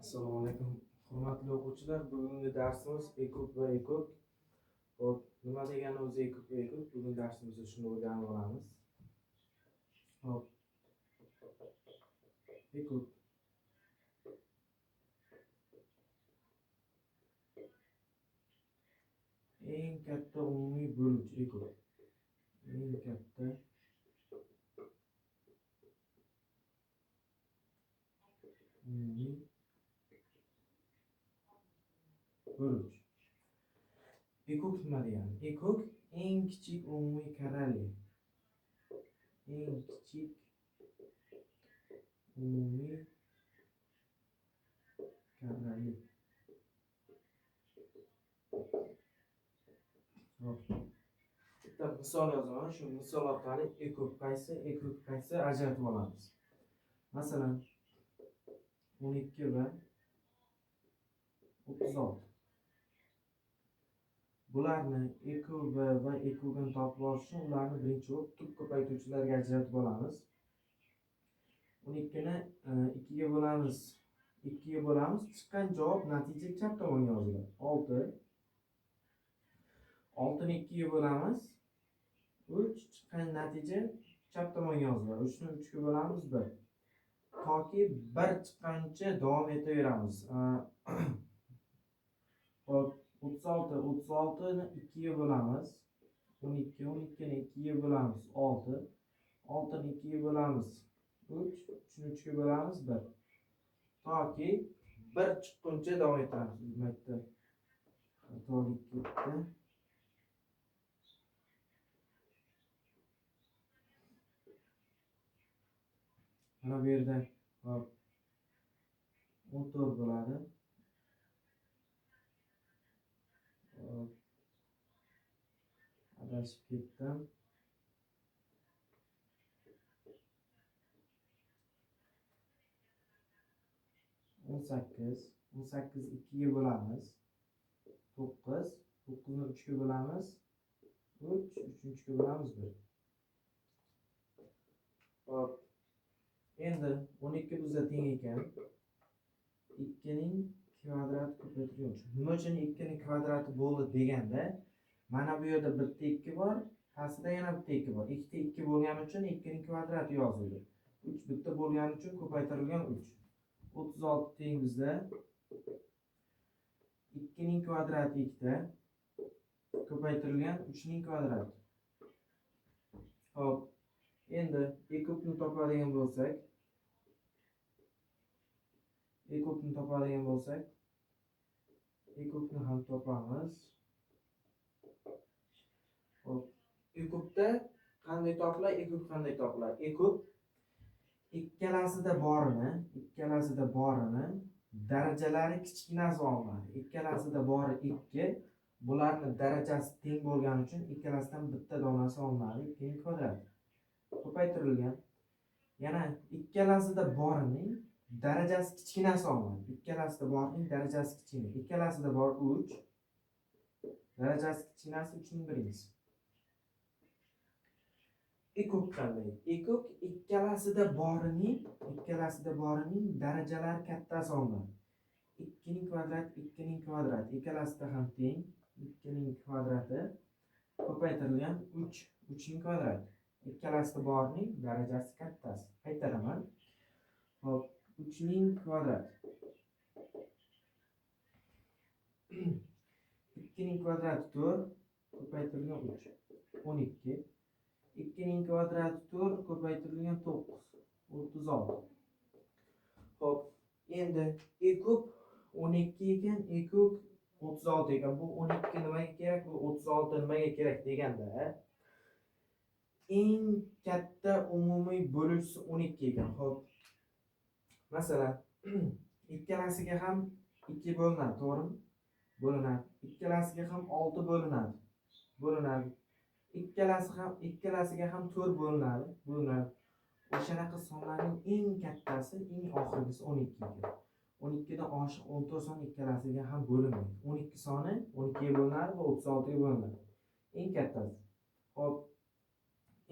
Assalomu alaykum. Hurmatli o'quvchilar, bugungi darsimiz ekuk va ekuk. Xo'p, nima degani o'zi ekuk va ekuk? Bugun darsimizda shuni o'rganib olamiz. Xo'p, ekuk. Eng katta umumiy bo'luvchi ekuk. Eng katta umumiy bo'luvchi. Ekuk nima degani? Ekuk eng kichik umumiy karrali. Eng kichik umumiy karrali. Hop. Bitta misol yozaman. Shu misol orqali ekuk qaysi ajratib olamiz. Masalan, 12 va 36. Bularni ekuk va ekugini topib olish uchun ularni birinchi tub ko'paytuvchilarga ajratib olamiz. 12 ni 2 ga bo'lamiz. 2 ga bo'lamiz. Chiqqan javob natija chap tomonga yoziladi. 6. 6 ni 2 ga bo'lamiz. 3 chiqqan natija chap tomonga yoziladi. 3 ni 3 ga bo'lamiz 1. Toki 1 chiqqancha davom etaveramiz. Hop, 36 ni 2 ga bo'lamiz. 12 ni 2 ga bo'lamiz 6. 6 ni 2 ga bo'lamiz 3. 3 ni 3 ga bo'lamiz 1. Toki 1 chiqquncha davom etamiz. Demakda xatolik ketdi. Mana bu yerda hop 14 bo'ladi. Adashib ketdim. 18 2 ga bo'lamiz 9. 9 ni 3 ga bo'lamiz 3. 3 ni 3 ga bo'lamiz 1. Hop. Endi 12 bizga teng ekan. 2 ning kvadrati ko'paytirilgan. Nima uchun 2 ning kvadrati bo'ldi deganda, mana bu yerda bitta 2 bor, pastda yana bitta 2 bor. 2 ta 2 bo'lgani uchun 2 ning kvadrati yozildi. 3 bitta bo'lgani uchun ko'paytirilgan 3. 36 teng bizda 2 ning kvadrati 2 ta ko'paytirilgan 3 ning kvadrati. Hop. Endi ekukni topadigan bo'lsak, ekukni ham topamiz. Hop. Ekukda qanday topilar? Ekuk qanday topilar? Ekuk ikkalasida borini darajalari kichkinasi olinadi. Ikkalasida bori 2. Bularning darajasi teng bo'lgani uchun ikkalasidan bitta donasi olinadi. 2 ning kvadrati ko'paytirilgan. Yana ikkalasida borining darajasi kichkinasi olinadi. Ikkalasida borining darajasi kichkina. Ikkalasida bor 3. Darajasi kichkinasi 3 ning 1-si. Ekuk qanday? Ekuk ikkalasida borining darajalari kattasi olinadi. 2 ning kvadrati 2 ning kvadrati. Ikkalasida ham teng. 2 ning kvadrati ko'paytirilgan 3 ning kvadrati. Ikkalasida borining darajasi kattasi. Qaytaraman. Hop, 3 ning kvadrati. 2 ning kvadrati 4 ko'paytirilgan 3 12. 2 ning kvadrati 4 ko'paytirilgan 9 36. Hop, endi ekuk 12 ekan, ekuk 36 ekan. Bu 12 nimaga kerak, bu 36 nimaga kerak deganda, eng katta umumiy bo'luvchisi 12 ekan. Hop. Masalan, ikkalasiga ham 2 bo'linadi, to'g'rimi? Bo'linadi. Ikkalasiga ham 6 bo'linadi. Ikkalasiga ham 4 bo'linadi. O'shanaqa sonlarning eng kattasi, eng oxirgisi 12 ekan. 12 dan oshiq 14 son ikkalasiga ham bo'linmaydi. 12 soni 12 ga bo'linadi va 36 ga bo'linadi. Eng kattasi. Hop.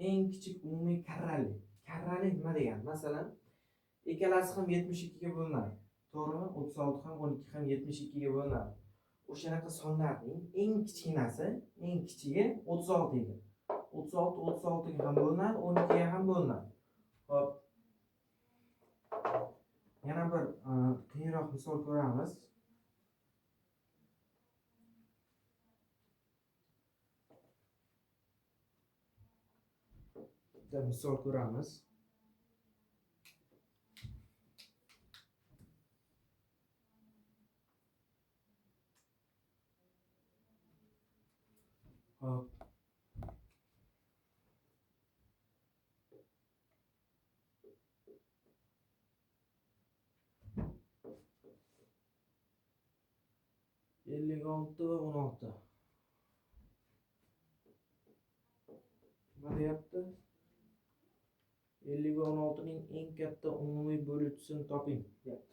Eng kichik umumiy karrali. Karrali nima degani? Masalan, ikkalasi ham 72 ga bo'linadi. to'g'rimi? 36 ham 12 ham 72 ga bo'linadi. O'shanaqa sonlarning eng kichkinasi, eng kichigi 36 ega. 36 ga ham bo'linadi, 12 ga ham bo'linadi. Xo'p. Yana bir qiyinroq misol ko'ramiz. Bitta misol ko'ramiz. Hop. Ellik olti va 16. Nima deyapti? 50 va 16 ning eng katta umumiy bo'luvchisini toping deyapti.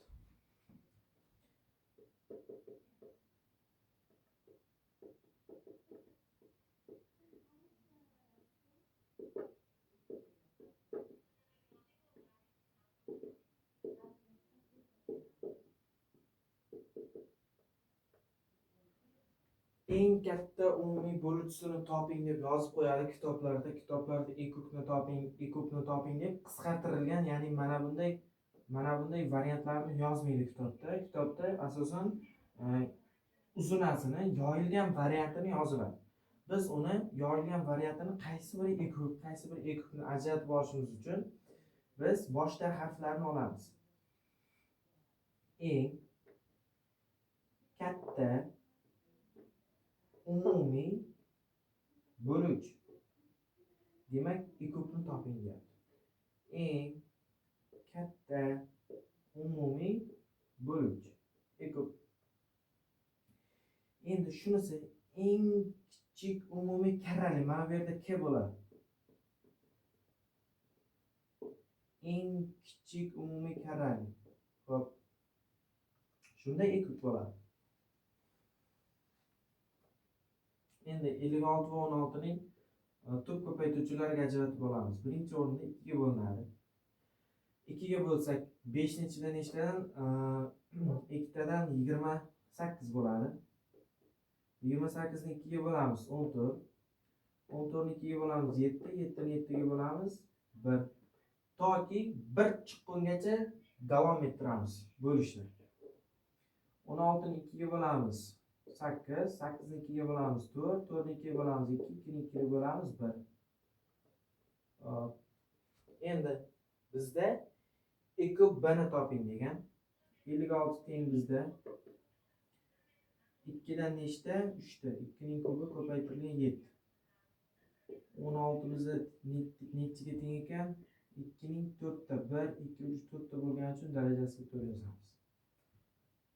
Eng katta umumiy bo'luvchisini toping deb yozib qo'yadi kitoblarda. Kitoblarda ekubni toping deb qisqartirilgan, ya'ni mana bunday variantlarni yozmaydi kitobda. Kitobda asosan uzunasini, yoyilgan variantini yoziladi. Biz uni yoyilgan variantini qaysi bir ekubni ajratib olishimiz uchun biz boshda harflarni olamiz. Eng katta umumiy bo'luvchi. Demak, ekubni toping deyapti. Eng katta umumiy bo'luvchi. Ekub. Endi shunisi eng kichik umumiy karrali. Mana bu yerda k bo'ladi. Eng kichik umumiy karrali. Xo'p. Shunda ekub bo'ladi. Endi 56 va 16 ning tub ko'paytuvchilariga ajratib olamiz. Birinchi o'rinda 2 ga bo'linadi. 2 ga bo'lsak 5-da nechtadan? 2tadan 28 bo'ladi. 28 ni 2 ga bo'lamiz 14. 14 ni 2 ga bo'lamiz 7, 7 ni 7 ga bo'lamiz 1. Toki 1 chiqqungacha davom ettiramiz bo'lishni. 16 ni 2 ga bo'lamiz 8, 8 ni 2 ga bo'lamiz 4, 4 ni 2 ga bo'lamiz 2, 2 ni 2 ga bo'lamiz 1. Endi bizda ekub b-ni toping degan. 56 teng bizda 2 dan nechta? 3 ta. 2 ning kubi ko'paytirilgan 7. 16 bizda nechiga teng ekan? 2 ning 4 ta. 1, 2, 3, 4 ta bo'lgani uchun darajasiga 4 yozamiz.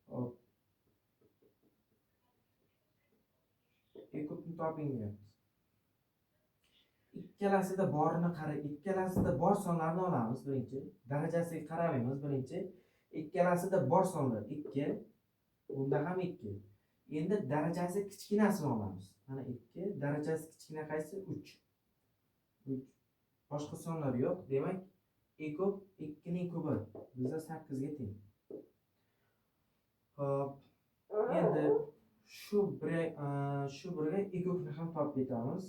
Hop. Ekubni toping deyapmiz. Ikkalasida borini qarang. Ikkalasida bor sonlarni olamiz birinchi. Darajasiga qaramaymiz birinchi. Ikkalasida bor sonlar 2, bunda ham 2. Endi darajasi kichkinasini olamiz. Mana 2, darajasi kichkina qaysi? 3. 3. Boshqa sonlar yo'q. Demak, ekub 2 ning kubi bizda 8 ga teng. Hop. Endi shu birga ekubni ham topib ketamiz.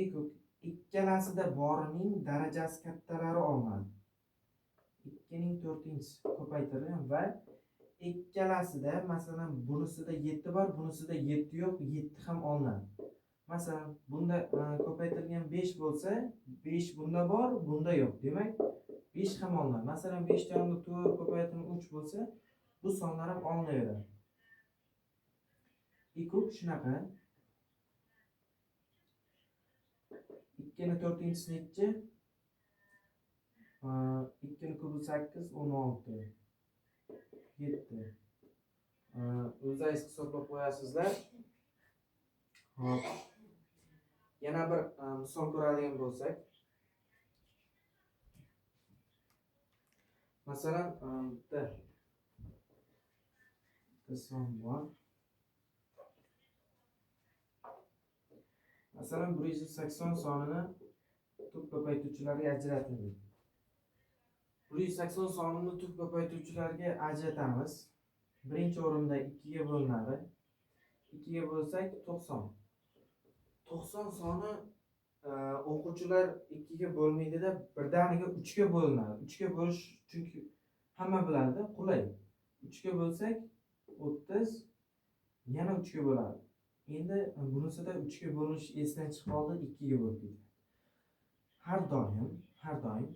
Ekub ikkalasida borining darajasi kattalari olinadi. 2 ning 4-inchisi ko'paytirilgan va ikkalasida, masalan, bunisida 7 bor, bunisida 7 yo'q, 7 ham olinadi. Masalan, bunda ko'paytirilgan 5 bo'lsa, 5 bunda bor, bunda yo'q. Demak, 5 ham olinadi. Masalan, 5 yonida 4 ko'paytirilgan 3 bo'lsa, bu sonlar ham olinaveradi. Ekub shunaqa. 2 ni 4-inchisi nechi? 2 ni kubi 8, 16. 7. O'zingiz hisoblab qo'yasizlar. Hop. Yana bir misol ko'radigan bo'lsak. Masalan, bitta son bor. Masalan, 180 sonini tub ko'paytuvchilariga ajrating. 180 sonini tub ko'paytuvchilarga ajratamiz. Birinchi o'rinda 2 ga bo'linadi. 2 ga bo'lsak 90. 90 soni o'quvchilar 2 ga bo'lmaydida, birdaniga 3 ga bo'linadi. 3 ga bo'lish chunki hamma biladi, qulay. 3 ga bo'lsak 30, yana 3 ga bo'ladi. Endi bunisida 3 ga bo'linish esdan chiqib qoldi, 2 ga bo'lib ketadi. Har doim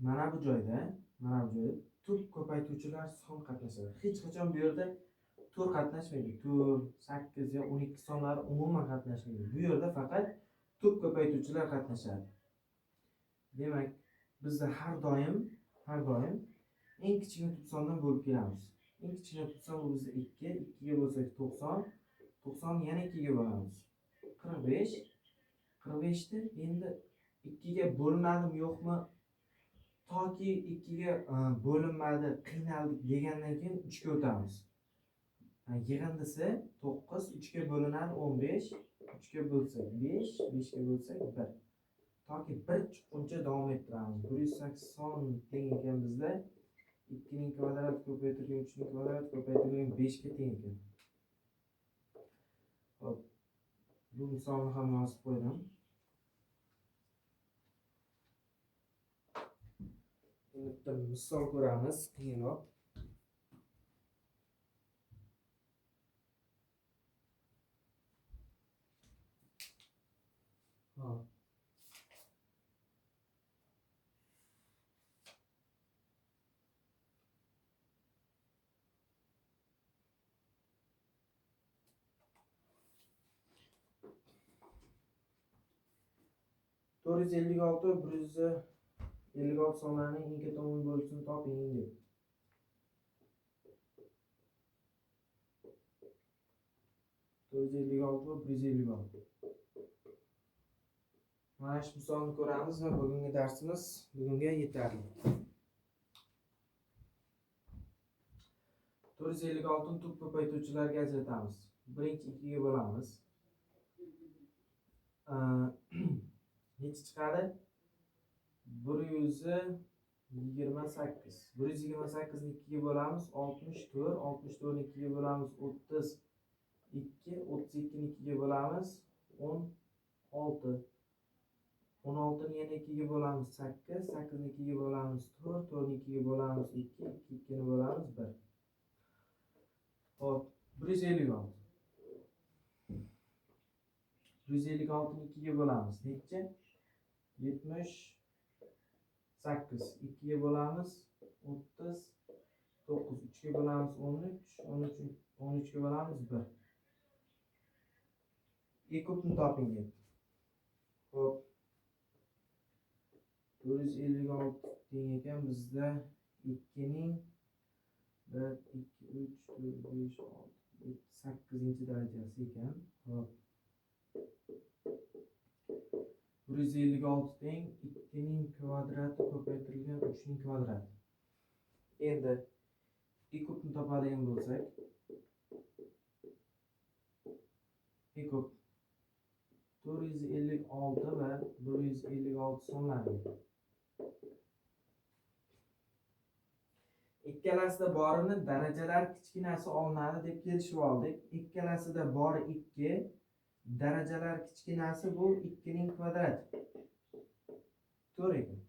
mana bu joyda tub ko'paytuvchilar son qatnashadi. Hech qachon bu yerda 4 qatnashmaydi. 4, 8 yo 12 sonlari umuman qatnashmaydi. Bu yerda faqat tub ko'paytuvchilar qatnashadi. Demak, bizda har doim eng kichkina tub sondan bo'lib kelamiz. Eng kichkina tub son bu bizda 2, 2 ga bo'lsak 90, 90 yana 2 ga bo'lamiz. 45. 45 ni endi 2 ga bo'linadimi yo'qmi? Toki 2 ga bo'linmadi, qiynaldik degandan keyin 3 ga o'tamiz. Yig'indisi 9, 3 ga bo'linadi 15, 3 ga bo'lsak 5, 5 ga bo'lsak 1. Toki 1 chiqquncha davom ettiramiz. 180 teng ekan bizda 2 ning kvadrati ko'paytirilgan 3 ning kvadrati ko'paytirilgan 5 ga teng ekan. Xo'p, bu misolni ham yozib qo'ydim. Bitta misol ko'ramiz, qiyinroq. Hop. To'rt yuz ellik olti, 156 sonlarning eng katta o'nlik bo'lishini toping deb. To'rt yuz ellik olti va 156. Mana shu misolni ko'ramiz va bugungi darsimiz bugunga yetarli. 456 ni tub ko'paytuvchilarga ajratamiz. Birinchi 2 ga bo'lamiz. Necha chiqadi? 128. 128 ni 2 ga bo'lamiz 64, 64 ni 2 ga bo'lamiz 32, 32 ni 2 ga bo'lamiz 16. 16 ni yana 2 ga bo'lamiz 8, 8 ni 2 ga bo'lamiz 4, 4 ni 2 ga bo'lamiz 2, 2 ni bo'lamiz 1. Hop, 156. 156 ni 2 ga bo'lamiz necha? 78. 2 ga bo'lamiz 39, 3 ga bo'lamiz 13, 13 ga bo'lamiz 1. Ekubni toping deb. Xo'p. 456 teng ekan bizda 2 ning 1, 2, 3, 4, 5, 6, 8 darajasi ekan. Hop. 156 teng 2 ning kvadrati ko'paytirilgan 3 ning kvadrati. Endi ekubni topadigan bo'lsak, ekub 456 va 156 sonlari. Ikkalasida borini darajalar kichkinasi olinadi deb kelishib oldik. Ikkalasida bori 2, darajalar kichkinasi bu 2 ning kvadrati. To'g'ri ekan.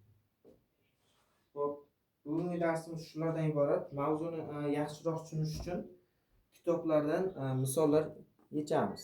Xo'p, bugungi darsimiz shulardan iborat. Mavzuni yaxshiroq tushunish uchun kitoblardan misollar yechamiz.